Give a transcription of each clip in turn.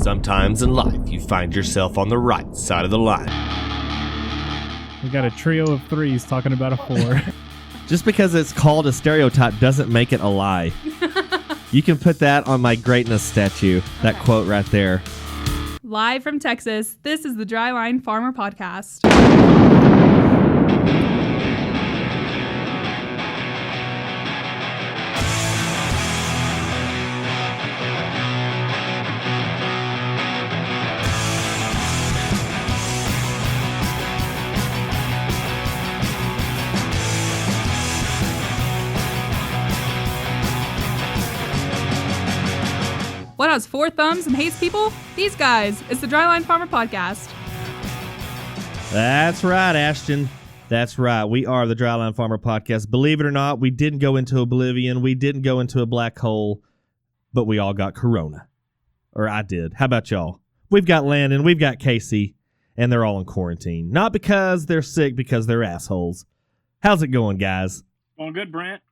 Sometimes in life, you find yourself on the right side of the line. We got a trio of threes talking about a four. Just because it's called a stereotype doesn't make it a lie. You can put that on my greatness statue, that quote right there. Live from Texas, this is the Dryline Farmer Podcast. What has four thumbs and hates people? These guys. It's the Dryline Farmer Podcast. That's right, Ashton. That's right. We are the Dryline Farmer Podcast. Believe it or not, we didn't go into oblivion. We didn't go into a black hole, but we all got corona. Or I did. How about y'all? We've got Landon, we've got Casey, and they're all in quarantine. Not because they're sick, because they're assholes. How's it going, guys? Going good, Brent.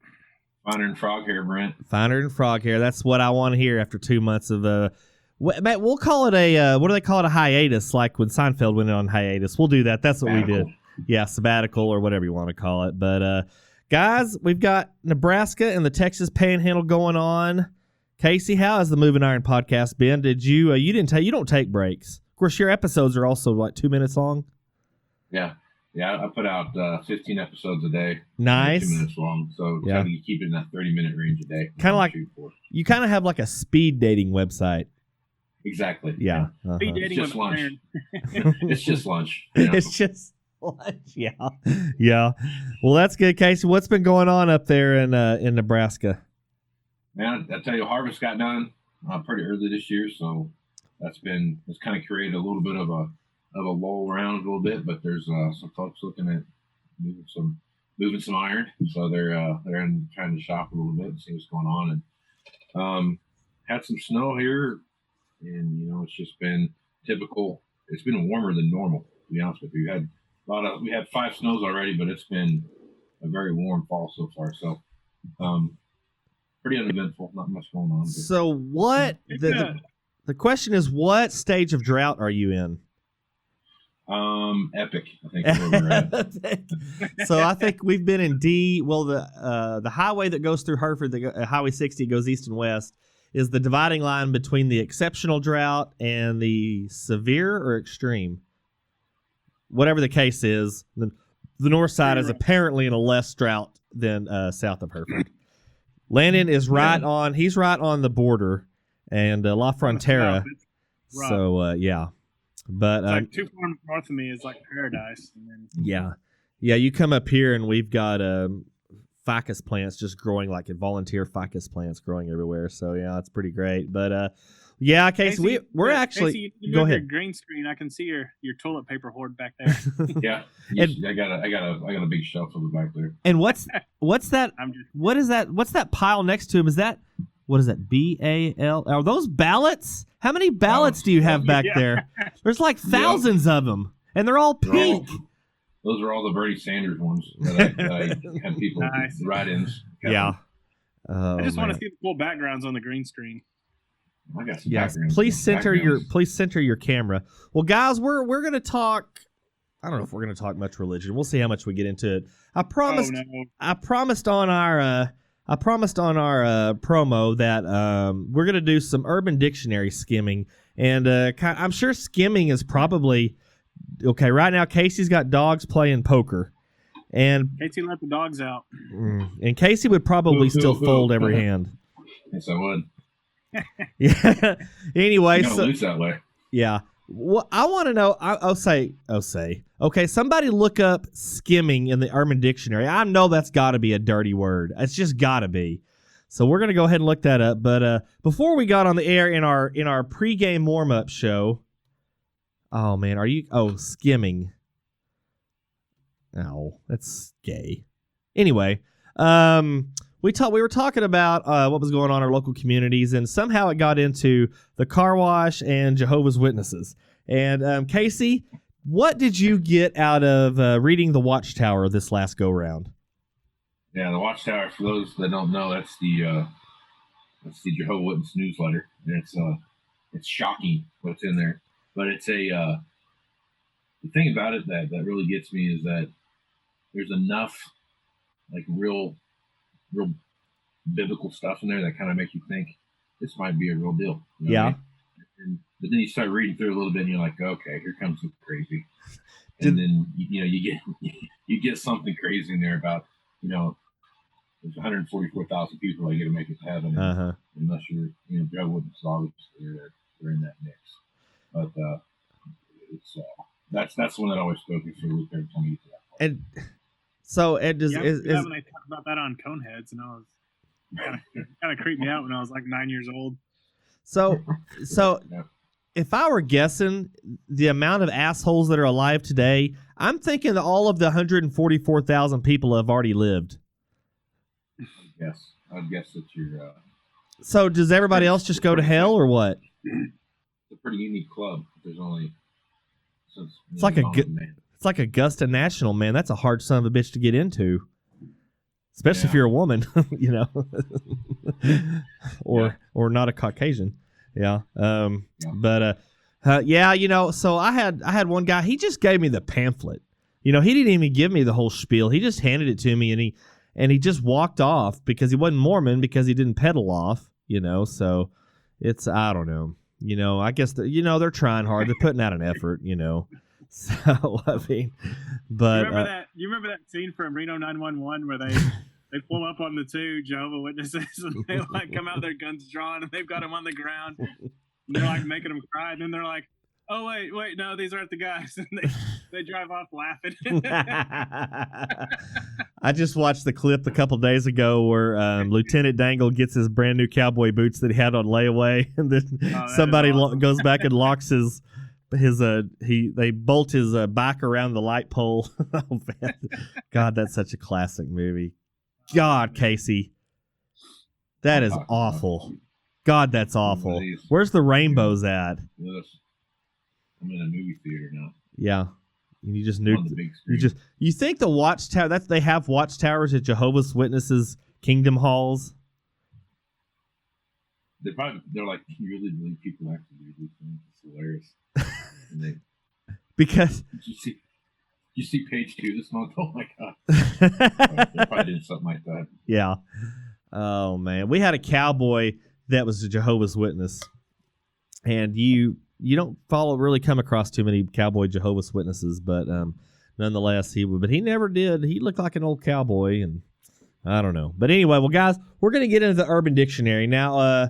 Finer than frog hair, Brent. Finer than frog hair. That's what I want to hear after 2 months of Matt, we'll call it a what do they call it? A hiatus, like when Seinfeld went on hiatus. We'll do that. That's what we did. Yeah, sabbatical or whatever you want to call it. But guys, we've got Nebraska and the Texas Panhandle going on. Casey, how has the Moving Iron podcast been? Did you you don't take breaks? Of course, your episodes are also like 2 minutes long. Yeah, I put out 15 episodes a day. Nice. 2 minutes long, so try to keep it in that 30-minute range a day. Kind of like you kind of have like a speed dating website. Exactly. Yeah. Uh-huh. Speed dating it's just lunch. It's just lunch. It's just lunch. Yeah. Yeah. Well, that's good, Casey. What's been going on up there in Nebraska? Man, I tell you, harvest got done pretty early this year, so it's kind of created a little bit of a lull around a little bit, but there's some folks looking at moving some iron, so they're trying to shop a little bit and see what's going on. And had some snow here, and it's just been typical. It's been warmer than normal, to be honest with you. We had 5 snows already, but it's been a very warm fall so far. So pretty uneventful, not much going on. So what the question is, what stage of drought are you in? Epic, I think. Is where we're at. So I think we've been in D. Well, the highway that goes through Hereford, Highway 60, goes east and west, is the dividing line between the exceptional drought and the severe or extreme. Whatever the case is, the north side is apparently in a less drought than south of Hereford. Landon is right on. He's right on the border, and La Frontera. So yeah. But it's like 2 farms north of me is like paradise. And then, yeah. You come up here and we've got ficus plants just growing, like volunteer ficus plants growing everywhere. So yeah, it's pretty great. But yeah, Casey, we're actually Casey, you go ahead. Your green screen, I can see your toilet paper hoard back there. Yeah, I got a big shelf over back there. And what's that? What is that? What's that pile next to him? Is that? What is that? BAL? Are those ballots? How many ballots do you have back there? There's like thousands of them, and they're all pink. Those are all the Bernie Sanders ones that I had people write-ins. Yeah. I just want to see the cool backgrounds on the green screen. I got some backgrounds. Please center your camera. Well, guys, we're gonna talk. I don't know if we're gonna talk much religion. We'll see how much we get into it. I promised on our promo that we're going to do some Urban Dictionary skimming. And I'm sure skimming is probably... Okay, right now Casey's got dogs playing poker. And Casey let the dogs out. And Casey would probably still fold every hand. Yes, I would. Yeah. Anyway, so lose that way. Yeah. Well, I want to know. I'll say. Okay, somebody look up skimming in the Urban Dictionary. I know that's got to be a dirty word. It's just got to be. So we're gonna go ahead and look that up. But before we got on the air in our pregame warm up show. Oh man, skimming? No, that's gay. Anyway, we were talking about what was going on in our local communities, and somehow it got into the car wash and Jehovah's Witnesses. And Casey, what did you get out of reading the Watchtower this last go round? Yeah, the Watchtower, for those that don't know, that's the Jehovah's Witness newsletter. And it's it's shocking what's in there. But it's the thing about it that really gets me is that there's enough like real biblical stuff in there that kind of makes you think this might be a real deal. You know Yeah. what I mean? But then you start reading through a little bit, and you're like, okay, here comes the crazy. And then you get something crazy in there about there's 144,000 people that get to make it to heaven, unless you're Jehovah's Witnesses, obviously they're in that mix. But it's that's the one that always goes me through every time you get to that point. And so Ed does when they talked about that on Coneheads, and I was kind of creeped me out when I was like 9 years old. So if I were guessing the amount of assholes that are alive today, I'm thinking that all of the 144,000 people have already lived. Yes, I'd guess that you're. So does everybody else just go to hell or what? It's a pretty unique club. There's only. It's like Augusta National, man. That's a hard son of a bitch to get into, especially if you're a woman, or not a Caucasian. Yeah. But so I had one guy. He just gave me the pamphlet. He didn't even give me the whole spiel. He just handed it to me, and he just walked off because he wasn't Mormon, because he didn't pedal off. So it's, I don't know. I guess they're trying hard. They're putting out an effort. So I mean, but you remember that scene from Reno 911 where they pull up on the two Jehovah Witnesses and they like come out, their guns drawn, and they've got them on the ground. And they're like making them cry, and then they're like, "Oh wait, no, these aren't the guys." And they drive off laughing. I just watched the clip a couple days ago where Lieutenant Dangle gets his brand new cowboy boots that he had on layaway, and then somebody goes back and locks they bolt his bike around the light pole. Oh man, God, that's such a classic movie. God, Casey, that is awful. God, that's awful. Where's the rainbows at? I'm in a movie theater now. Yeah. You just knew. You think the Watchtower? They have Watchtowers at Jehovah's Witnesses Kingdom Halls. They're like, you really believe people actually do these things? It's hilarious. Because you see page 2 this month? Oh my God! They're probably doing something like that. Yeah. Oh man, we had a cowboy that was a Jehovah's Witness, and you don't really come across too many cowboy Jehovah's Witnesses, but nonetheless he would. But he never did. He looked like an old cowboy, and I don't know. But anyway, well guys, we're gonna get into the Urban Dictionary now.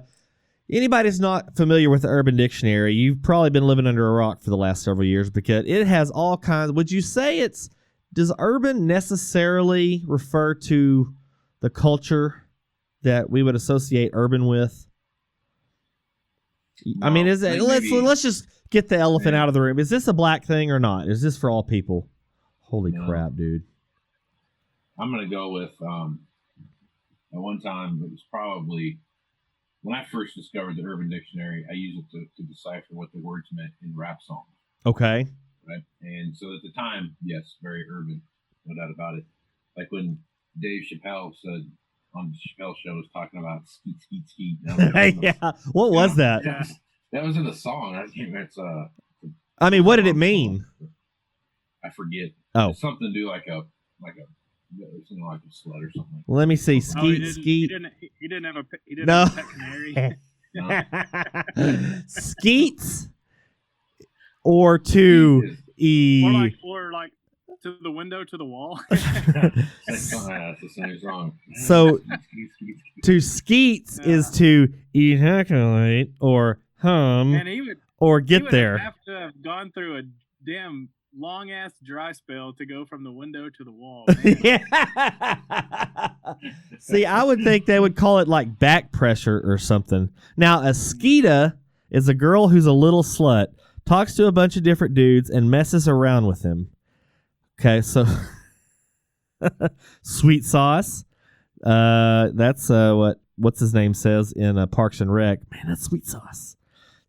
Anybody that's not familiar with the Urban Dictionary, you've probably been living under a rock for the last several years, because it has all kinds. Would you say does urban necessarily refer to the culture that we would associate urban with? No, I mean, let's just get the elephant out of the room. Is this a black thing or not? Is this for all people? Holy crap, dude. I'm going to go with, at one time, it was probably, when I first discovered the Urban Dictionary, I used it to decipher what the words meant in rap songs. Okay. Right? And so at the time, yes, very urban, no doubt about it. Like when Dave Chappelle said on the Chappelle Show, was talking about skeet, skeet, skeet. Yeah. What was that? Yeah. That was in the song. I think that's I mean, what did it mean? I forget. Oh. It's something to do like a something like a sled or something. Let me see. Skeet, skeet. He didn't have a pet canary. Skeets or to or like to the window to the wall. That's the same song. So to skeets is to ejaculate or hum or get there. Have to have gone through a damn long ass dry spell to go from the window to the wall. Yeah. See, I would think they would call it like back pressure or something. Now, a skeeta is a girl who's a little slut, talks to a bunch of different dudes, and messes around with them. Okay, so sweet sauce. That's what's his name says in Parks and Rec. Man, that's sweet sauce.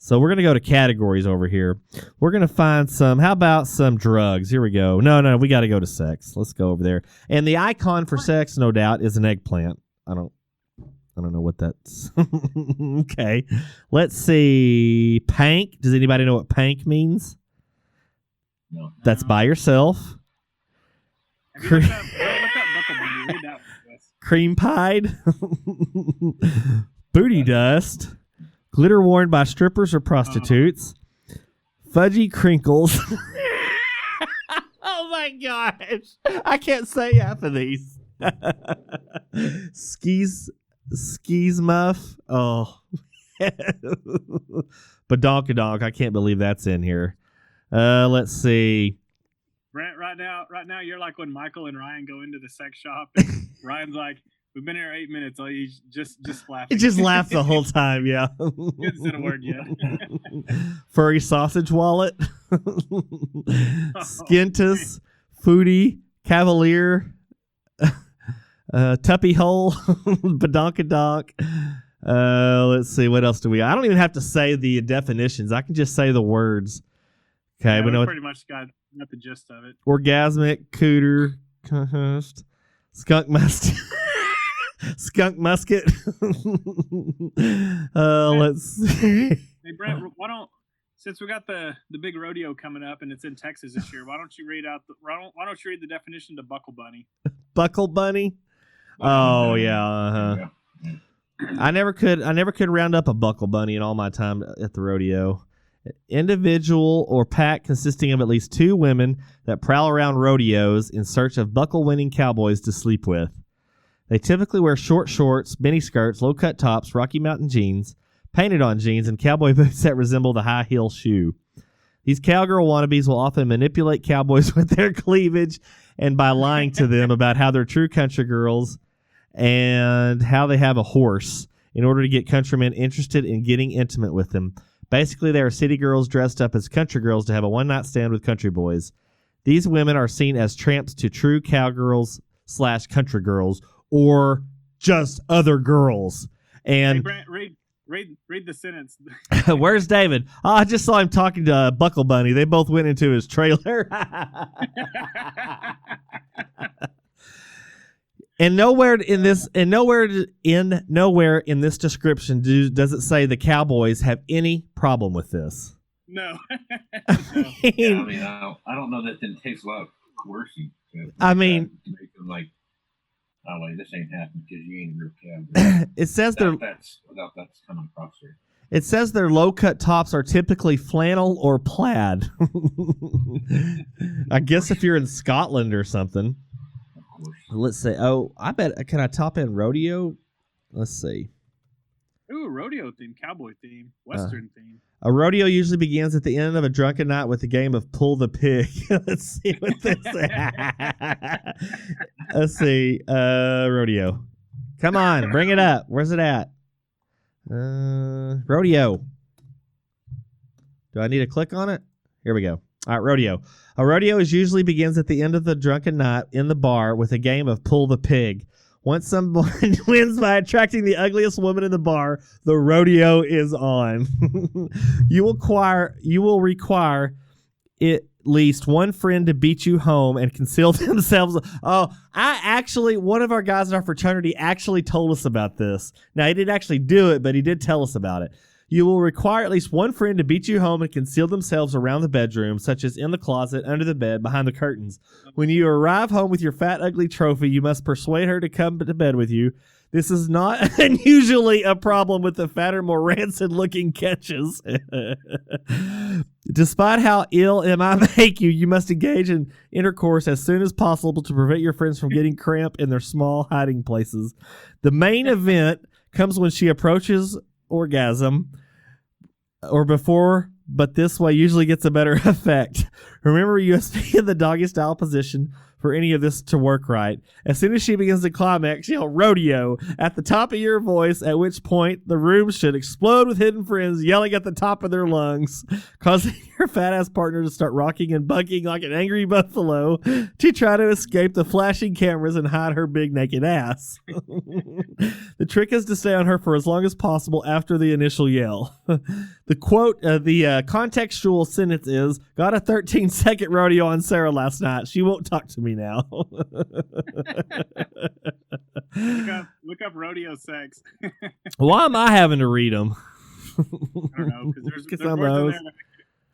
So we're going to go to categories over here. We're going to find how about some drugs? Here we go. No, we got to go to sex. Let's go over there. And the icon for sex, no doubt, is an eggplant. I don't I don't know what that's. Okay. Let's see. Pank. Does anybody know what pank means? No. That's by yourself. Have you looked up Buckle Bunny? Read that one to us. Cream pied. Booty dust. Glitter worn by strippers or prostitutes. Fudgy crinkles. Oh my gosh. I can't say half of these. Skis muff. Oh. Badonkadonk. I can't believe that's in here. Let's see. Brent, right now, you're like when Michael and Ryan go into the sex shop. And Ryan's like, "We've been here 8 minutes. Oh, you just laughing." It just laughed the whole time. Yeah. Didn't say a word yet. Furry sausage wallet. Skintus. Foodie. Cavalier. Tuppy hole. Badonkadonk. Let's see. What else do we? I don't even have to say the definitions. I can just say the words. Okay, Yeah, we we know pretty much got the gist of it. orgasmic, cooter, skunk musket. Skunk musket. Let's see. Hey Brent, why don't, since we got the big rodeo coming up and it's in Texas this year, why don't you read the definition to buckle bunny? Buckle bunny. Oh yeah. Uh-huh. I never could round up a buckle bunny in all my time at the rodeo. Individual or pack consisting of at least 2 women that prowl around rodeos in search of buckle-winning cowboys to sleep with. They typically wear short shorts, mini skirts, low-cut tops, Rocky Mountain jeans, painted-on jeans, and cowboy boots that resemble the high-heel shoe. These cowgirl wannabes will often manipulate cowboys with their cleavage and by lying to them about how they're true country girls and how they have a horse in order to get countrymen interested in getting intimate with them. Basically, they are city girls dressed up as country girls to have a one-night stand with country boys. These women are seen as tramps to true cowgirls / country girls, or just other girls. And Hey Brent, read the sentence. where's David? Oh, I just saw him talking to Buckle Bunny. They both went into his trailer. And nowhere in this description does it say the Cowboys have any problem with this. No. Yeah, I mean, I don't know that it takes a lot of coercing. I mean, to make them like, oh wait, this ain't happening because you ain't a real cowboy. it says without that's coming across there. It says their low-cut tops are typically flannel or plaid. I guess if you're in Scotland or something. Of course. Let's see. Oh, I bet. Can I top in rodeo? Let's see. Ooh, rodeo theme, cowboy theme, western theme. A rodeo usually begins at the end of a drunken night with a game of pull the pig. Let's see what this is. Let's see. Rodeo. Come on, bring it up. Where's it at? Rodeo. Do I need to click on it? Here we go. All right, rodeo. A rodeo usually begins at the end of the drunken night in the bar with a game of pull the pig. Once someone wins by attracting the ugliest woman in the bar, the rodeo is on. You will require at least one friend to beat you home and conceal themselves. Oh, one of our guys in our fraternity actually told us about this. Now, he didn't actually do it, but he did tell us about it. You will require at least one friend to beat you home and conceal themselves around the bedroom, such as in the closet, under the bed, behind the curtains. When you arrive home with your fat, ugly trophy, you must persuade her to come to bed with you. This is not unusually a problem with the fatter, more rancid-looking catches. Despite how ill it might make you, you must engage in intercourse as soon as possible to prevent your friends from getting cramped in their small hiding places. The main event comes when she approaches orgasm or before, but this way usually gets a better effect. Remember, you must be in the doggy style position for any of this to work right. As soon as she begins to climax, yell rodeo at the top of your voice, at which point the room should explode with hidden friends yelling at the top of their lungs, causing your fat-ass partner to start rocking and bucking like an angry buffalo to try to escape the flashing cameras and hide her big naked ass. The trick is to stay on her for as long as possible after the initial yell. The contextual sentence is, got a 13-second rodeo on Sarah last night. She won't talk to me now. Look up rodeo sex. Why am I having to read them? I don't know, because there's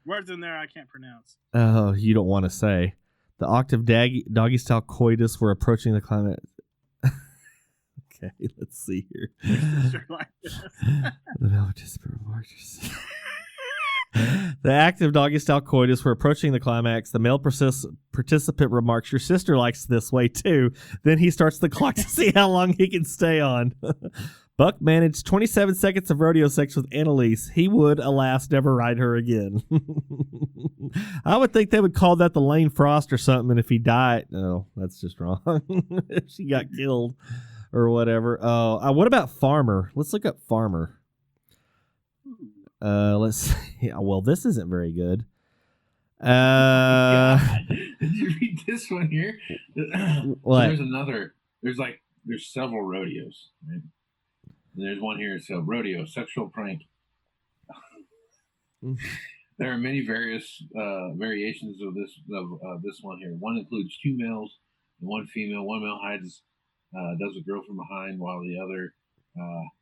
words in there I can't pronounce. Oh, you don't want to say. The octave doggy style coitus, we're approaching the climate. Okay, let's see here. Sure like this. The active doggy style coitus, we're approaching the climax. The male participant remarks, your sister likes this way too. Then he starts the clock to see how long he can stay on. Buck managed 27 seconds of rodeo sex with Annalise. He would, alas, never ride her again. I would think they would call that the Lane Frost or something, if he died. No, that's just wrong. If she got killed or whatever. What about Farmer? Let's look up Farmer. Let's see. Well, this isn't very good. Did you read this one here? What? There's several rodeos, right? There's one here. So rodeo, sexual prank. There are many various variations of this one here. One includes 2 males and 1 female. One male does a girl from behind, while the other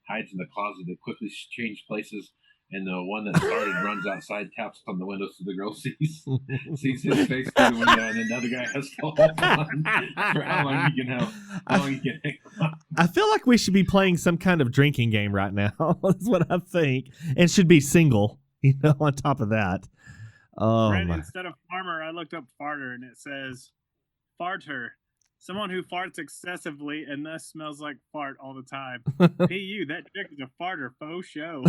hides in the closet. They quickly change places, and the one that started runs outside, taps on the window so the girl sees his face through the window, and then the other guy has to hold on for how long he can hang on. I feel like we should be playing some kind of drinking game right now. That's what I think, and should be single. On top of that. Brent, instead of farmer, I looked up farter, and it says farter. Someone who farts excessively and thus smells like fart all the time. P.U., that chick is a farter, faux show.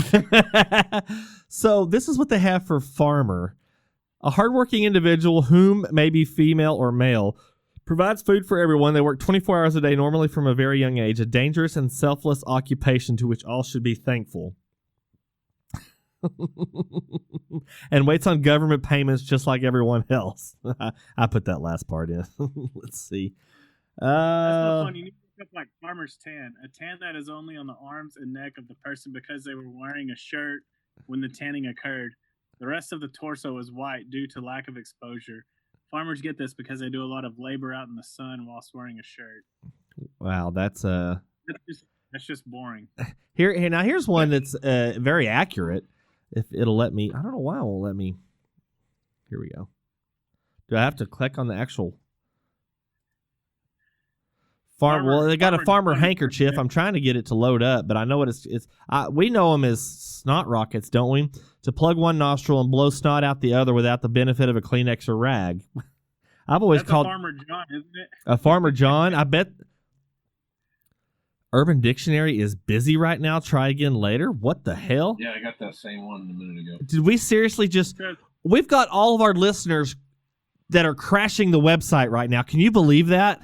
So this is what they have for farmer. A hardworking individual, whom may be female or male, provides food for everyone. They work 24 hours a day, normally from a very young age. A dangerous and selfless occupation to which all should be thankful. And waits on government payments just like everyone else. I put that last part in. Let's see. That's no fun. You need to look up like farmer's tan, a tan that is only on the arms and neck of the person because they were wearing a shirt when the tanning occurred. The rest of the torso is white due to lack of exposure. Farmers get this because they do a lot of labor out in the sun whilst wearing a shirt. Wow, that's just boring. Here's one that's very accurate. If it'll let me, I don't know why it won't let me. Here we go. Do I have to click on the actual farm? Well, they got a farmer handkerchief. I'm trying to get it to load up, but I know what it's. We know them as snot rockets, don't we? To plug one nostril and blow snot out the other without the benefit of a Kleenex or rag. I've always called a Farmer John, isn't it? A Farmer John. I bet. Urban Dictionary is busy right now. Try again later. What the hell? Yeah, I got that same one a minute ago. Did we seriously just... We've got all of our listeners that are crashing the website right now. Can you believe that?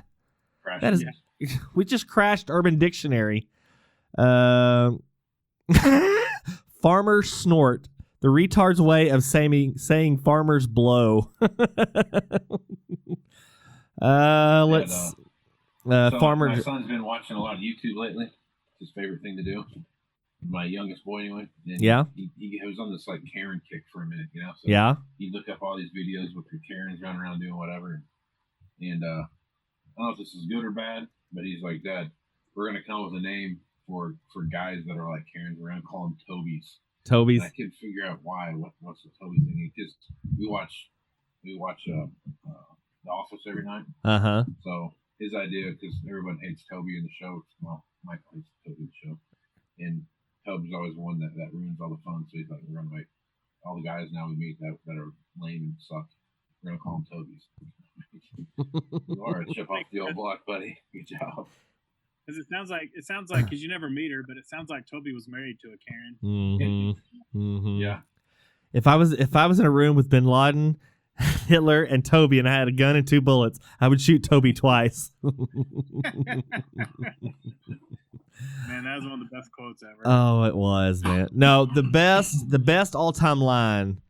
That is... Yes. We just crashed Urban Dictionary. Farmer snort. The retard's way of saying farmers blow. Let's... Farmer. My son's been watching a lot of YouTube lately. It's his favorite thing to do. My youngest boy, anyway. And yeah. He was on this like Karen kick for a minute, So yeah. He'd look up all these videos with the Karens running around doing whatever. And I don't know if this is good or bad, but he's like, Dad, we're gonna come up with a name for guys that are like Karens around. Call them Tobies. Tobies. And I couldn't figure out why. What's the Toby thing? Because we watch The Office every night. So. His idea, because everyone hates Toby in the show. Well, Michael hates Toby in the show. And Toby's always the one that ruins all the fun. So he's like, we're going to make all the guys now we meet that are lame and suck. We're going to call them Tobies. You are a chip off the old block, buddy. Good job. Because it sounds like, because you never meet her, but it sounds like Toby was married to a Karen. Mm-hmm. Mm-hmm. Yeah. If I was in a room with Bin Laden, Hitler, and Toby, and I had a gun and 2 bullets, I would shoot Toby twice. Man, that was one of the best quotes ever. Oh, it was, man. No, the best all-time line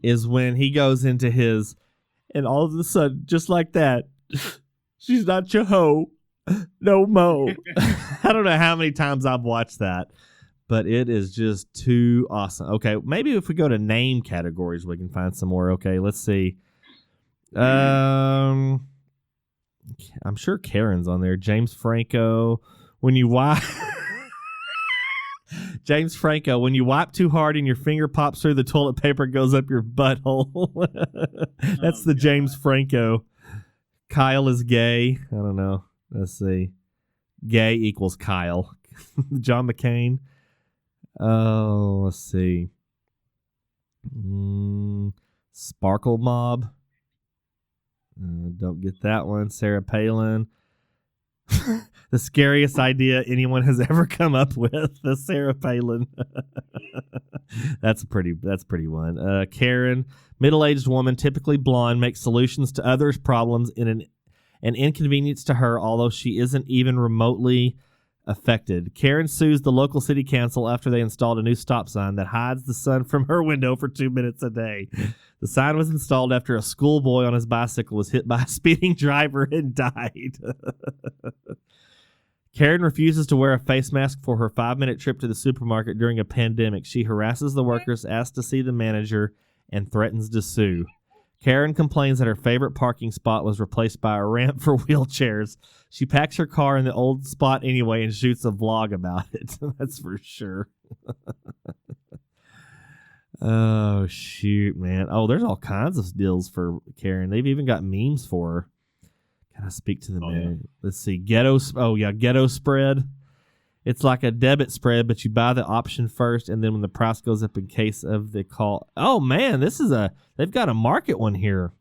is when he goes into his, and all of a sudden, just like that, she's not your hoe, no mo. I don't know how many times I've watched that, but it is just too awesome. Okay, maybe if we go to name categories, we can find some more. Okay, let's see. I'm sure Karen's on there. James Franco. When you wipe, James Franco. When you wipe too hard and your finger pops through the toilet paper, goes up your butthole. That's the God. James Franco. Kyle is gay. I don't know. Let's see. Gay equals Kyle. John McCain. Oh, let's see. Sparkle Mob. Don't get that one. Sarah Palin. The scariest idea anyone has ever come up with. The Sarah Palin. That's pretty one. Karen, middle-aged woman, typically blonde, makes solutions to others' problems in an inconvenience to her, although she isn't even remotely affected. Karen sues the local city council after they installed a new stop sign that hides the sun from her window for 2 minutes a day. The sign was installed after a schoolboy on his bicycle was hit by a speeding driver and died. Karen refuses to wear a face mask for her 5-minute trip to the supermarket during a pandemic. She harasses the workers, asks to see the manager, and threatens to sue. Karen complains that her favorite parking spot was replaced by a ramp for wheelchairs. She packs her car in the old spot anyway and shoots a vlog about it. That's for sure. Oh, shoot, man. Oh, there's all kinds of deals for Karen. They've even got memes for her. Can I speak to the man? Yeah. Let's see. Ghetto spread. It's like a debit spread, but you buy the option first, and then when the price goes up in case of the call. Oh, man, they've got a market one here.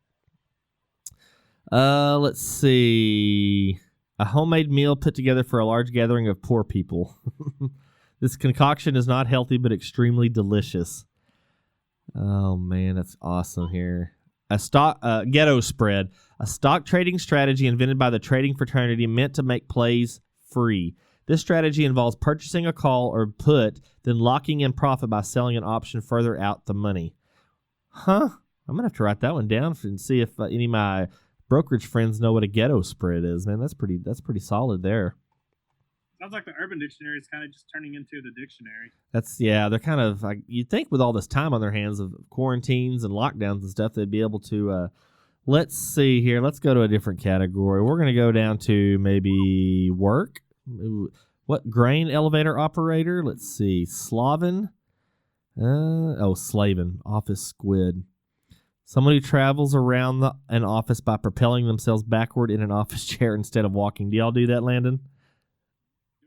Let's see. A homemade meal put together for a large gathering of poor people. This concoction is not healthy, but extremely delicious. Oh, man, that's awesome here. Ghetto spread. A stock trading strategy invented by the trading fraternity meant to make plays free. This strategy involves purchasing a call or put, then locking in profit by selling an option further out the money. Huh? I'm going to have to write that one down and see if any of my brokerage friends know what a ghetto spread is. Man, that's pretty solid there. Sounds like the Urban Dictionary is kind of just turning into the dictionary. They're kind of, you'd think with all this time on their hands of quarantines and lockdowns and stuff, they'd be able to, let's see here. Let's go to a different category. We're going to go down to maybe work. What grain elevator operator? Let's see. Slavin. Slavin. Office squid. Someone who travels around an office by propelling themselves backward in an office chair instead of walking. Do y'all do that, Landon?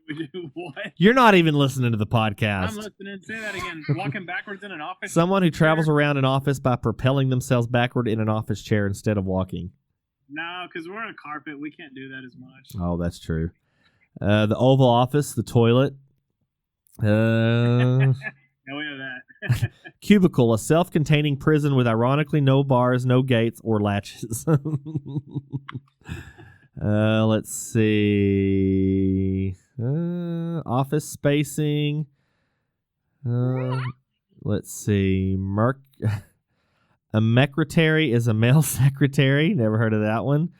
We do what? You're not even listening to the podcast. I'm listening. Say that again. Walking backwards in an office. Someone who travels around an office by propelling themselves backward in an office chair instead of walking. No, because we're on a carpet. We can't do that as much. Oh, that's true. The Oval Office, the toilet. No, we know that. Cubicle, a self-containing prison with ironically no bars, no gates, or latches. Let's see. Office spacing. Let's see. A secretary is a male secretary. Never heard of that one.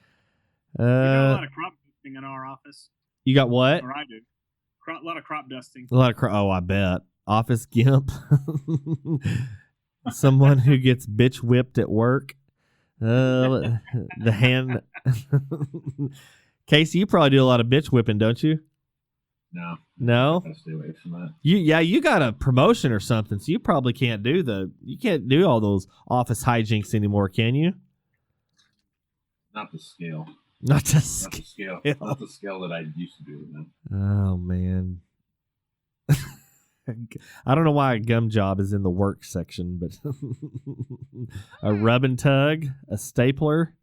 We got a lot of crop dusting in our office. You got what? Or I do. A lot of crop dusting. Oh, I bet. Office gimp. Someone who gets bitch whipped at work. The hand. Casey, you probably do a lot of bitch whipping, don't you? No. I stay away from that. You got a promotion or something, so you probably can't do all those office hijinks anymore, can you? Not the scale. Not the scale. Not the scale that I used to do. Man. Oh man. I don't know why a gum job is in the work section, but a rub and tug, a stapler.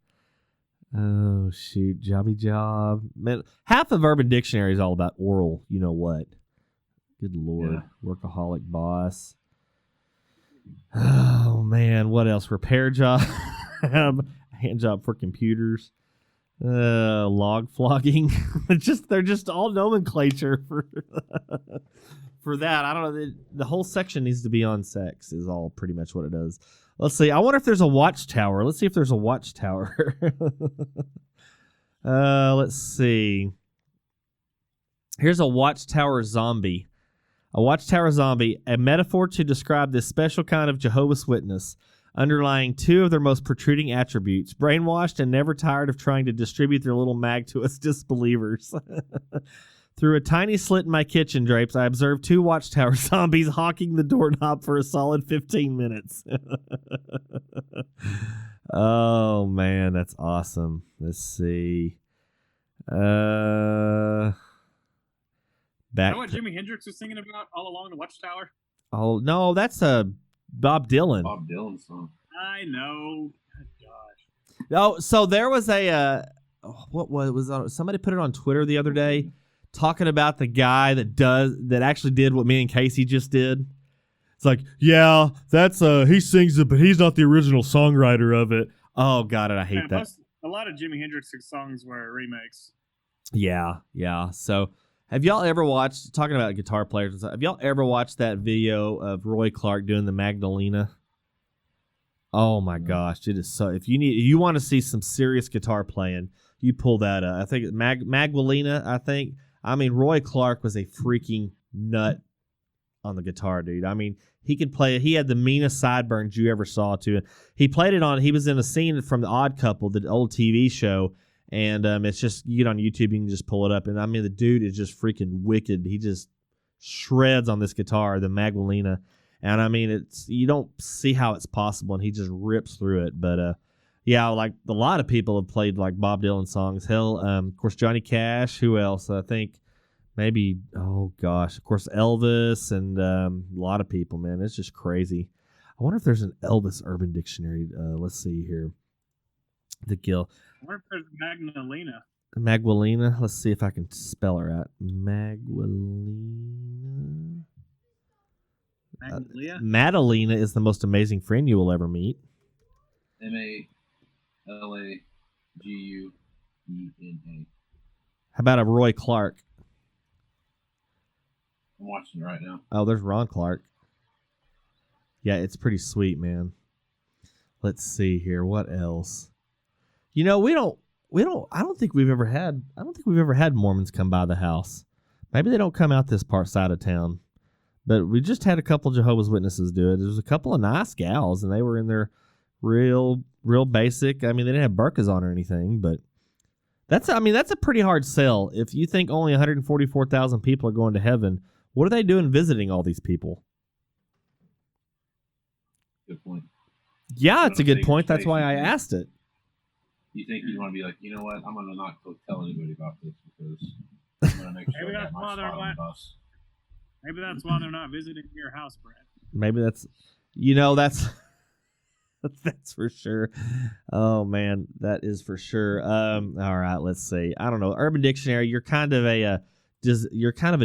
Oh shoot, jobby job. Man, half of Urban Dictionary is all about oral. You know what? Good Lord, yeah. Workaholic boss. Oh man, what else? Repair job, hand job for computers. Log flogging. They're just all nomenclature for that. I don't know. The whole section needs to be on sex is all pretty much what it does. Let's see. I wonder if there's a Watchtower. Let's see if there's a Watchtower. Let's see. Here's a Watchtower zombie. A Watchtower zombie, a metaphor to describe this special kind of Jehovah's Witness, underlying two of their most protruding attributes, brainwashed and never tired of trying to distribute their little mag to us disbelievers. Through a tiny slit in my kitchen drapes, I observed two Watchtower zombies hawking the doorknob for a solid 15 minutes. Oh, man, that's awesome. Let's see. You know what Jimi Hendrix was singing about all along the Watchtower? Oh, no, that's Bob Dylan. Bob Dylan song. I know. God, gosh. Oh, so there was what was on, somebody put it on Twitter the other day talking about the guy that actually did what me and Casey just did. It's like, yeah, that's he sings it, but he's not the original songwriter of it. Oh God, I hate that. A lot of Jimi Hendrix's songs were remakes. Yeah. So, have y'all ever watched, talking about guitar players and stuff, have y'all ever watched that video of Roy Clark doing the Magdalena? Oh my gosh, it is so. If you want to see some serious guitar playing, you pull that up. I think Magdalena. I mean, Roy Clark was a freaking nut on the guitar, dude. I mean, he could play. He had the meanest sideburns you ever saw, too. He played it on. He was in a scene from The Odd Couple, the old TV show, and it's just, you get on YouTube, you can just pull it up, and I mean, the dude is just freaking wicked. He just shreds on this guitar, the Magdalena, and I mean, you don't see how it's possible, and he just rips through it. But yeah, like a lot of people have played like Bob Dylan songs. Hell, of course, Johnny Cash. Who else? I think maybe, oh gosh, of course, Elvis, and a lot of people, man. It's just crazy. I wonder if there's an Elvis Urban Dictionary. Let's see here. The Gill. I wonder if there's Magdalena. Magdalena. Let's see if I can spell her out. Magdalena. Madalena is the most amazing friend you will ever meet. Malaguena. How about a Roy Clark? I'm watching it right now. Oh, there's Ron Clark. Yeah, it's pretty sweet, man. Let's see here. What else? You know, I don't think we've ever had Mormons come by the house. Maybe they don't come out this side of town. But we just had a couple Jehovah's Witnesses do it. There was a couple of nice gals, and they were in their real basic. I mean, they didn't have burqas on or anything, but that's a pretty hard sell. If you think only 144,000 people are going to heaven, what are they doing visiting all these people? Good point. Yeah, it's a good point. That's why I asked it. You think you'd want to be like, you know what? I'm going to not go tell anybody about this because I'm going to make sure I got my spot on the bus. Maybe that's why they're not visiting your house, Brad. Maybe that's that's for sure. Oh man, that is for sure. All right, let's see. I don't know. Urban Dictionary. You're kind of a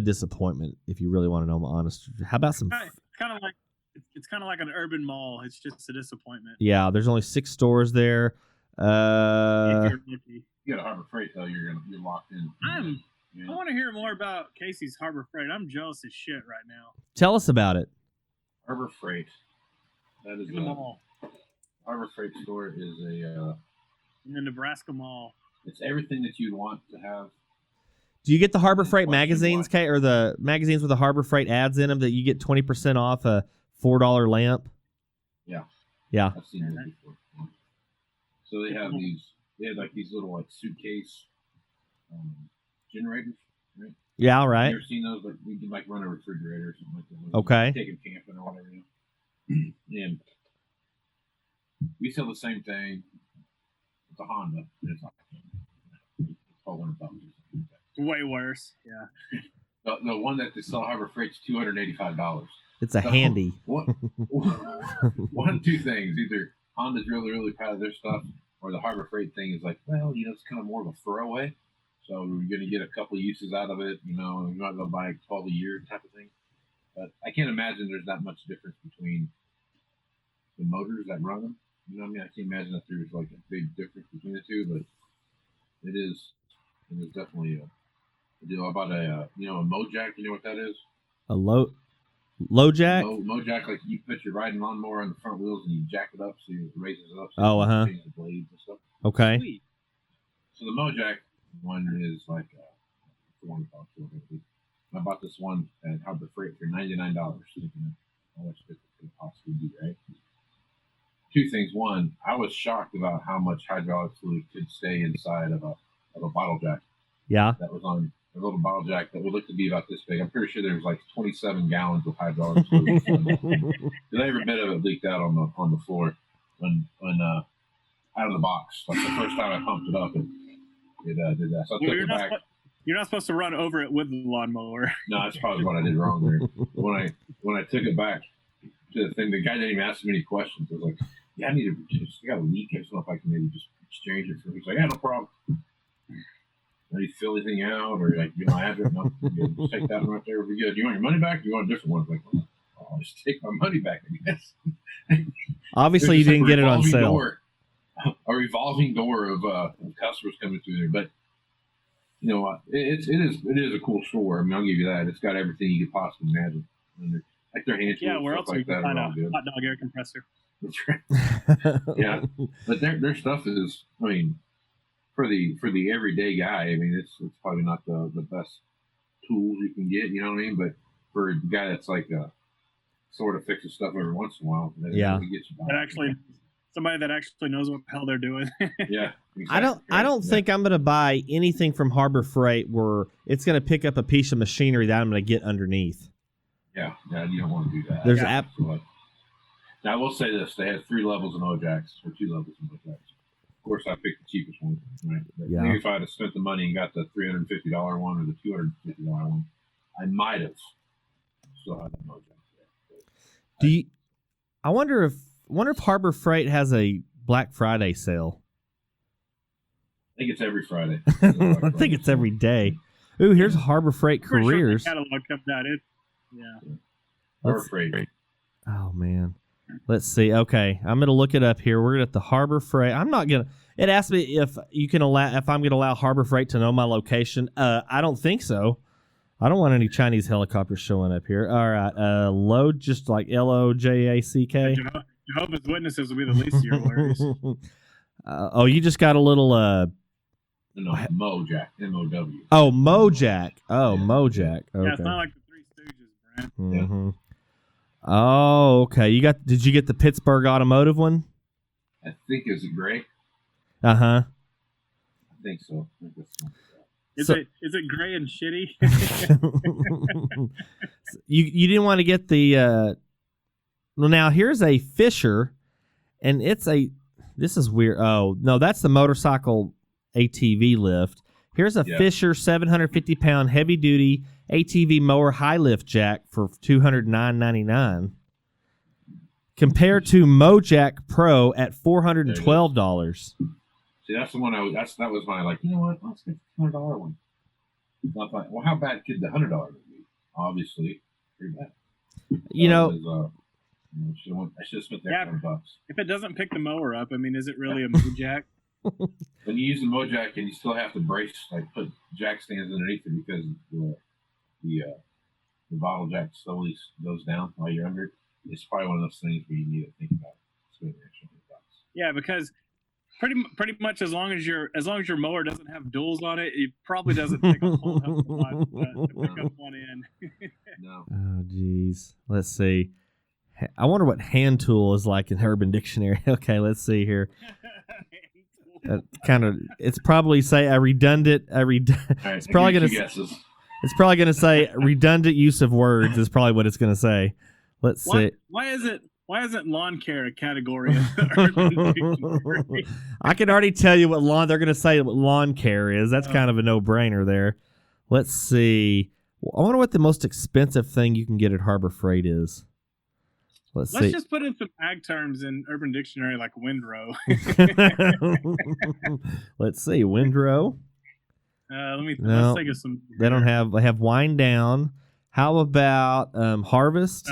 disappointment if you really want to know. I'm honest. How about some? It's kind of like an urban mall. It's just a disappointment. Yeah, there's only 6 stores there. If you're lucky. You got a Harbor Freight though. You're locked in. I want to hear more about Casey's Harbor Freight. I'm jealous as shit right now. Tell us about it. Harbor Freight. That is in the mall. Harbor Freight store is in the Nebraska Mall. It's everything that you'd want to have. Do you get the Harbor Freight magazines, Kate, or the magazines with the Harbor Freight ads in them that you get 20% off a $4 lamp? Yeah. Yeah. I've seen those before. So they have these little like suitcase generators, right? Yeah, right. You ever seen those? Like we can like run a refrigerator or something like that. Okay. Take them camping or whatever. You know? And we sell the same thing. It's a Honda. It's $1,200. Way worse. Yeah. The one that they sell Harbor Freight's $285. It's a handy. One, two things. Either Honda's really, really proud of their stuff, or the Harbor Freight thing is like, well, it's kind of more of a throwaway. So you're going to get a couple of uses out of it, you might go buy 12 a year type of thing. But I can't imagine there's that much difference between the motors that run them. You know what I mean? I can't imagine that there's like a big difference between the two, but it is definitely a deal. How about a Mojack? You know what that is? A low jack? Mojack, like you put your riding lawnmower on the front wheels and you jack it up so it raises it up. So you change the blades and stuff. Okay. Sweet. So the Mojack one is like $400 or whatever. I bought this one at Harbor Freight for $99, thinking how much it could possibly be, right? Two things. One, I was shocked about how much hydraulic fluid could stay inside of a bottle jack. Yeah. That was on a little bottle jack that would look to be about this big. I'm pretty sure there was like 27 gallons of hydraulic fluid. Every bit of it leaked out on the floor when out of the box. Like the first time I pumped it up, it did that. So I took it back. You're not supposed to run over it with the lawnmower. No, that's probably what I did wrong there. When I took it back to the thing, the guy didn't even ask me any questions. I was like, "Yeah, I got a leak. I just don't know if I can maybe just exchange it for." He's like, "Yeah, no problem." Did you fill anything out, or like, I have it? No, just take that one right there. We'll be good. Do you want your money back? Or do you want a different one? I'm like, I'll just take my money back, I guess. Obviously, you didn't get it on sale. A revolving door of customers coming through there, but you know what? It is a cool store. I mean, I'll give you that. It's got everything you could possibly imagine. Like their hand tools, Yeah, where else like we can that find are a all good. hot dog air compressor? That's right. Yeah, but their stuff is, I mean, for the everyday guy, I mean, it's probably not the best tools you can get. You know what I mean? But for a guy that's like sort of fixes stuff every once in a while, yeah, gets you by. That actually. Somebody that actually knows what the hell they're doing. Yeah, exactly. I don't think I'm going to buy anything from Harbor Freight where it's going to pick up a piece of machinery that I'm going to get underneath. Yeah, you don't want to do that. There's Now I will say this: they had 3 levels in Ojacks, or 2 levels in Ojacks. Of course, I picked the cheapest one. Right? But Yeah. maybe if I had spent the money and got the $350 one or the $250 one, I might have still had an Ojacks. I wonder if Harbor Freight has a Black Friday sale. I think it's every Friday. I think it's every day. Ooh, here's Harbor Freight Careers. Sure catalog comes out. Yeah. Harbor Freight. Oh man, let's see. Okay, I'm gonna look it up here. We're at the Harbor Freight. I'm not gonna. It asked me if I'm gonna allow Harbor Freight to know my location. I don't think so. I don't want any Chinese helicopters showing up here. All right, load just like LOJACK. Jehovah's Witnesses will be the least of your worries. Oh, you just got a little No, Mojack, M-O-W. Oh, Mojack. Oh, Yeah. Mojack. Okay. Yeah, it's not like the Three Stooges, Brent. Mm-hmm. Oh, okay. Did you get the Pittsburgh Automotive one? I think is it gray? Uh-huh. I think so. I think that's one. Is it gray and shitty? You didn't want to get the well, now here's a Fisher, and this is weird. Oh, no, that's the motorcycle ATV lift. Here's a Fisher 750-pound heavy-duty ATV mower high lift jack for $209.99 compared to Mojack Pro at $412. See, that's the one that was my, like, you know what? Let's get the $100 one. So I thought, well, how bad could the $100 be? Obviously, pretty bad. I should have spent that $100. If it doesn't pick the mower up, I mean, is it really a Mojack? When you use the Mojack and you still have to brace, like put jack stands underneath it because the bottle jack slowly goes down while you're under it, it's probably one of those things where you need to think about spending the extra $100. Yeah, because pretty much as long as your mower doesn't have duals on it, it probably doesn't take a whole hell of a lot to pick up one end. No. Oh, geez. Let's see. I wonder what hand tool is like in Urban Dictionary. Okay, let's see here. It's probably say a redundant. It's probably going to. It's probably going to say redundant use of words. Is probably what it's going to say. Let's see. Why isn't lawn care a category of Urban Dictionary? I can already tell you what they're going to say what lawn care is. That's kind of a no-brainer there. Let's see. I wonder what the most expensive thing you can get at Harbor Freight is. Let's see. Just put in some ag terms in Urban Dictionary like windrow. Let's see. Windrow. Let's think of some. They don't have. They have wind down. How about harvest?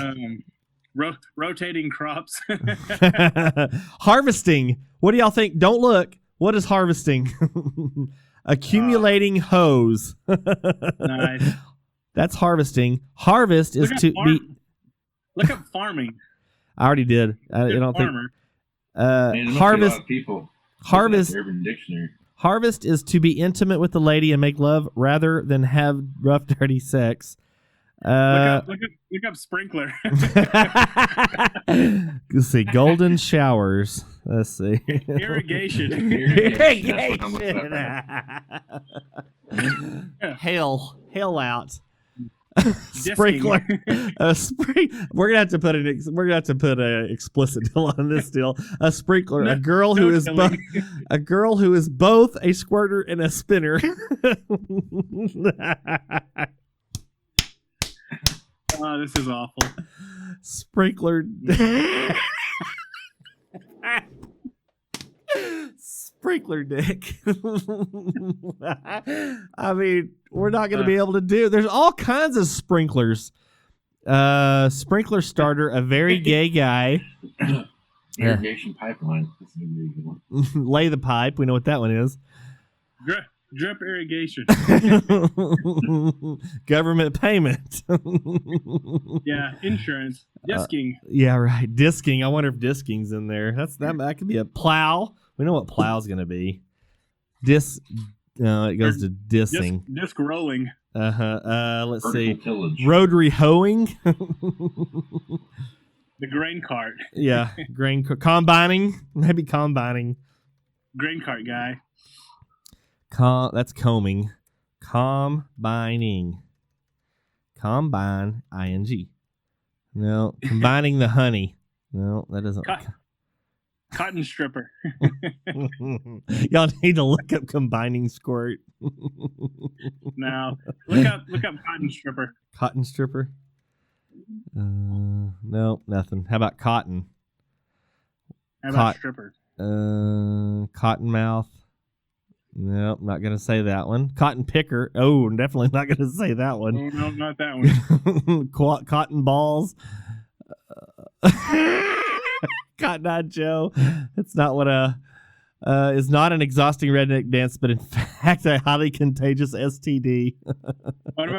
Rotating crops. Harvesting. What do y'all think? Don't look. What is harvesting? Accumulating hose. Nice. That's harvesting. Harvest is to be. Look up farming. I already did. I don't farmer. think. Harvest. People. Harvest. Urban Dictionary. Harvest is to be intimate with the lady and make love rather than have rough, dirty sex. Look up sprinkler. Let's see. Golden showers. Let's see. Irrigation. Irrigation. Hell out. Sprinkler. We're gonna have to put a explicit deal on this deal. A sprinkler. A girl who is both a squirter and a spinner. Oh, this is awful. Sprinkler. Sprinkler dick. I mean, we're not going to be able to do. There's all kinds of sprinklers. Sprinkler starter, a very gay guy. Irrigation pipeline. That's a very good one. Lay the pipe. We know what that one is. Drip irrigation. Government payment. Yeah, insurance. Disking. Yeah, right. Disking. I wonder if disking's in there. That could be a plow. We know what plow's going to be. It goes to dissing. Disc rolling. Let's Vertical see. tillage. Rotary hoeing. The grain cart. Yeah, combining. Maybe combining. Grain cart guy. That's combing. Combining. Combine, ing. No, combining the honey. No, that doesn't. Cotton stripper. Y'all need to look up combining squirt. No, look up cotton stripper. Cotton stripper. No, nothing. How about cotton? How about stripper? Cotton mouth. Nope, not gonna say that one. Cotton picker. Oh, definitely not gonna say that one. Oh, no, not that one. Cotton balls. Cotton Eye Joe. It's not what is not an exhausting redneck dance, but in fact a highly contagious STD. What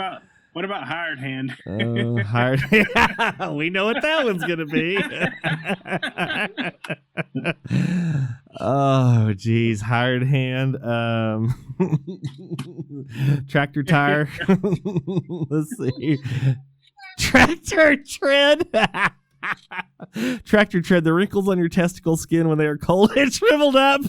about hired hand? Hired. We know what that one's gonna be. Oh, geez, hired hand. Tractor tire. Let's see. Tractor tread. Tractor tread. The wrinkles on your testicle skin when they are cold and shriveled up.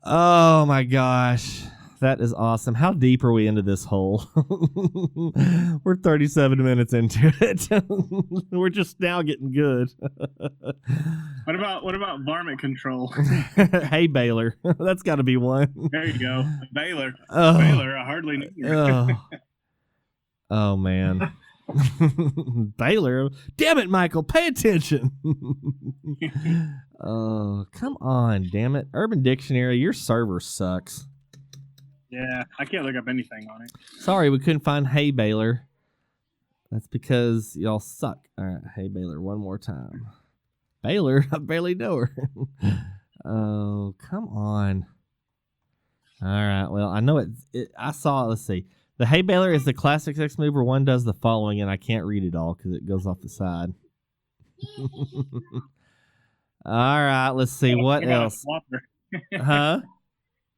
Oh my gosh. That is awesome. How deep are we into this hole? We're 37 minutes into it. We're just now getting good. What about varmint control? Hay baler. That's got to be one. There you go. Baler. Oh. Baler. I hardly knew. Oh man. Baylor. Damn it, Michael. Pay attention. Oh, come on, damn it. Urban Dictionary, your server sucks. Yeah, I can't look up anything on it. Sorry, we couldn't find hay baler. That's because y'all suck. All right, hay baler one more time. Baylor, I barely know her. Oh, come on. All right, well, I know it. I saw, let's see. The hay baler is the classic sex mover. One does the following, and I can't read it all because it goes off the side. All right, let's see. What else? Huh?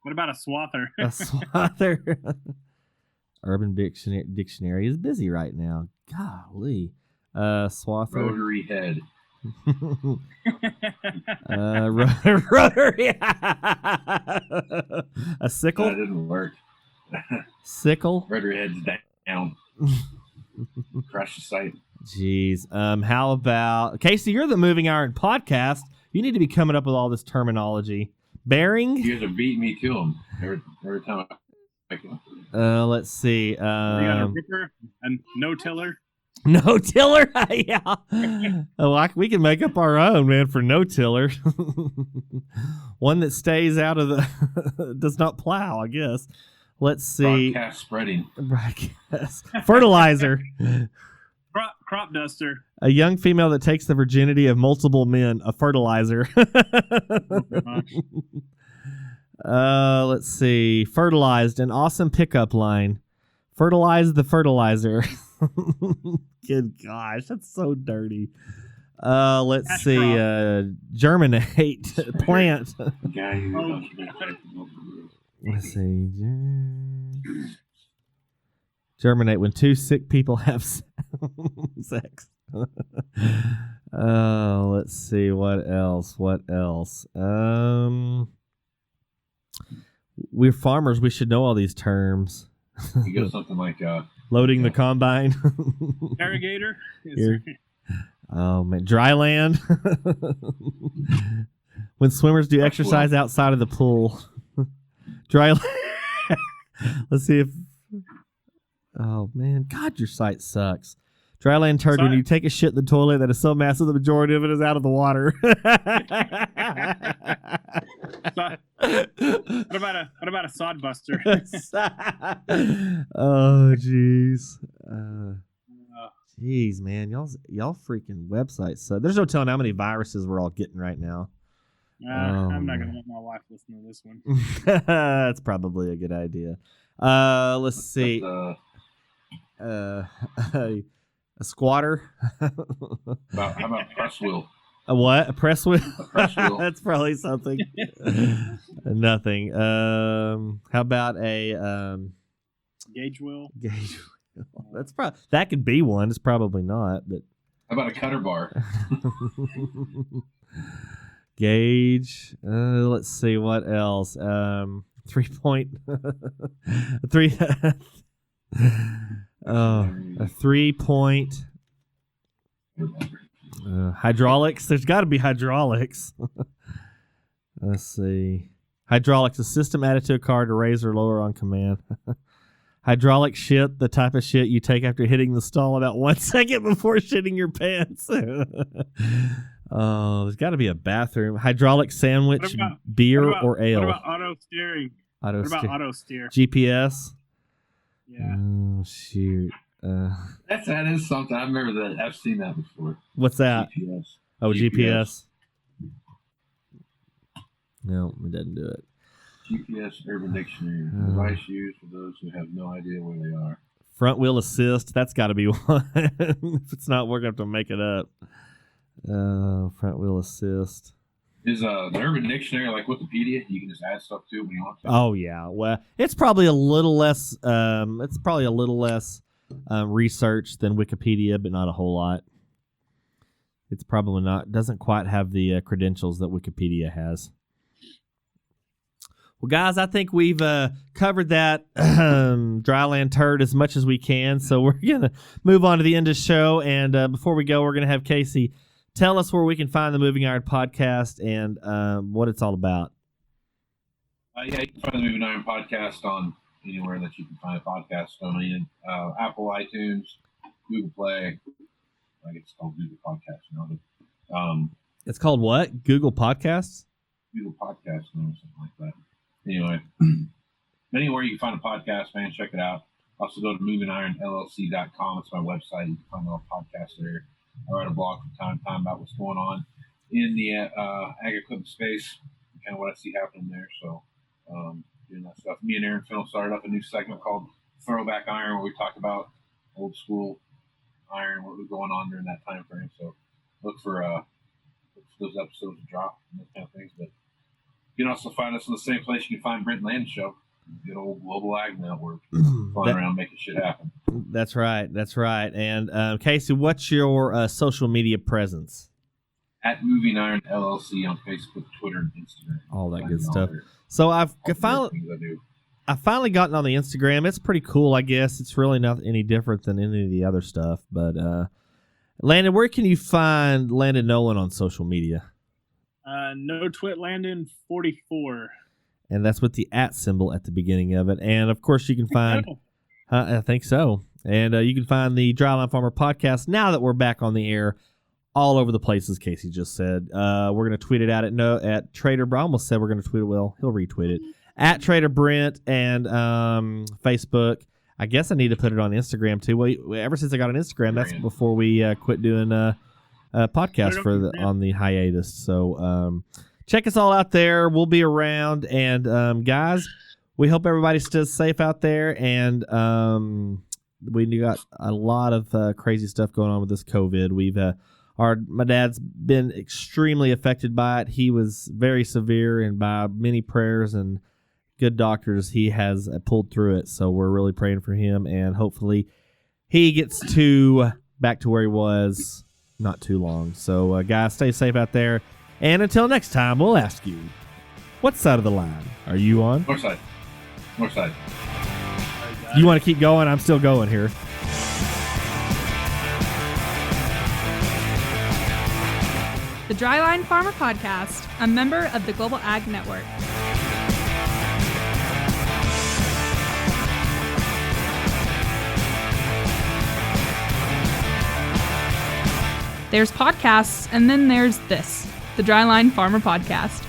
What about a swather? A swather. Urban Dictionary is busy right now. Golly. Swather. Rotary head. Rotary. A sickle? That didn't work. Sickle? Rotary head's down. Crush the site. Jeez. How about Casey? You're the Moving Iron podcast. You need to be coming up with all this terminology. Bearing. You guys are beating me to them every time I can. Let's see. You got a ripper and no tiller. No tiller. Yeah. Oh, we can make up our own, man, for no tiller. One that stays out of the does not plow, I guess. Let's see. Broadcast spreading. Broadcast. Fertilizer. Crop duster. A young female that takes the virginity of multiple men. A fertilizer. Let's see. Fertilized. An awesome pickup line. Fertilize the fertilizer. Good gosh, that's so dirty. Let's see. Germinate. Plant. Let's see. Germinate when two sick people have sex. Let's see. What else? We're farmers. We should know all these terms. You go something like Loading the combine. Irrigator. Oh, man. Dry land. When swimmers do exercise outside of the pool. Dry land. Let's see if... Oh, man. God, your site sucks. Dryland turd, when you take a shit in the toilet that is so massive the majority of it is out of the water. What about a sod buster? Oh, jeez. Jeez, man. Y'all freaking websites. So there's no telling how many viruses we're all getting right now. I'm not going to let my wife listen to this one. That's probably a good idea. Let's see. A squatter. How about press wheel? A what? A press wheel? A press wheel. That's probably something. Nothing. How about a Gauge wheel? Gauge wheel. That's probably that could be one. It's probably not, but How about a cutter bar? Gauge. Let's see what else. 3 point. Three. A 3 point. Hydraulics. There's got to be hydraulics. Let's see. Hydraulics, a system added to a car to raise or lower on command. Hydraulic shit, the type of shit you take after hitting the stall about 1 second before shitting your pants. Oh, there's got to be a bathroom. Hydraulic sandwich, beer or ale. What about auto steering? What about auto steer? GPS. Yeah. Oh, shoot. That is something. I remember that. I've seen that before. What's that? GPS. Oh, GPS. No, it doesn't do it. GPS Urban Dictionary. Device used for those who have no idea where they are. Front wheel assist. That's got to be one. If it's not, we're going to have to make it up. Front wheel assist. Is the Urban Dictionary like Wikipedia? You can just add stuff to it when you want to. Oh yeah. Well, it's probably a little less. Research than Wikipedia, but not a whole lot. It's probably not. Doesn't quite have the credentials that Wikipedia has. Well, guys, I think we've covered that dryland turd as much as we can. So we're gonna move on to the end of the show, and before we go, we're gonna have Casey tell us where we can find the Moving Iron podcast and what it's all about. Yeah, you can find the Moving Iron podcast on anywhere that you can find a podcast on. Apple, iTunes, Google Play. I guess it's called Google Podcasts now. But, it's called what? Google Podcasts? Google Podcasts now, something like that. Anyway, anywhere you can find a podcast, man, check it out. Also go to movingironllc.com. It's my website. You can find all podcasts there. I write a blog from time to time about what's going on in the ag equipment space, kind of what I see happening there. So, doing that stuff. Me and Aaron Fennell started up a new segment called Throwback Iron, where we talk about old school iron, what was going on during that time frame. So, look for those episodes to drop and those kind of things. But you can also find us in the same place you can find Brent Land's show. Good old Global Ag Network. Flying around making shit happen. That's right. And Casey, what's your social media presence? At Moving Iron LLC on Facebook, Twitter, and Instagram. All that good stuff. So I've finally gotten on the Instagram. It's pretty cool, I guess. It's really not any different than any of the other stuff. But Landon, where can you find Landon Nolan on social media? No Twit Landon 44. And that's with the @ symbol at the beginning of it. And, of course, you can find... I think so. And you can find the Dryland Farmer podcast, now that we're back on the air, all over the places Casey just said. We're going to tweet it out at Trader Brent. I almost said we're going to tweet it. Well, he'll retweet it. At Trader Brent and Facebook. I guess I need to put it on Instagram, too. Well, ever since I got on Instagram, that's before we quit doing a podcast on the hiatus. So... check us all out there. We'll be around. And, guys, we hope everybody stays safe out there. And we got a lot of crazy stuff going on with this COVID. My dad's been extremely affected by it. He was very severe, and by many prayers and good doctors, he has pulled through it. So we're really praying for him, and hopefully he gets back to where he was not too long. So, guys, stay safe out there. And until next time, we'll ask you, what side of the line are you on? North side. North side. You want to keep going? I'm still going here. The Dryline Farmer Podcast, a member of the Global Ag Network. There's podcasts, and then there's this, the Dryline Farmer Podcast.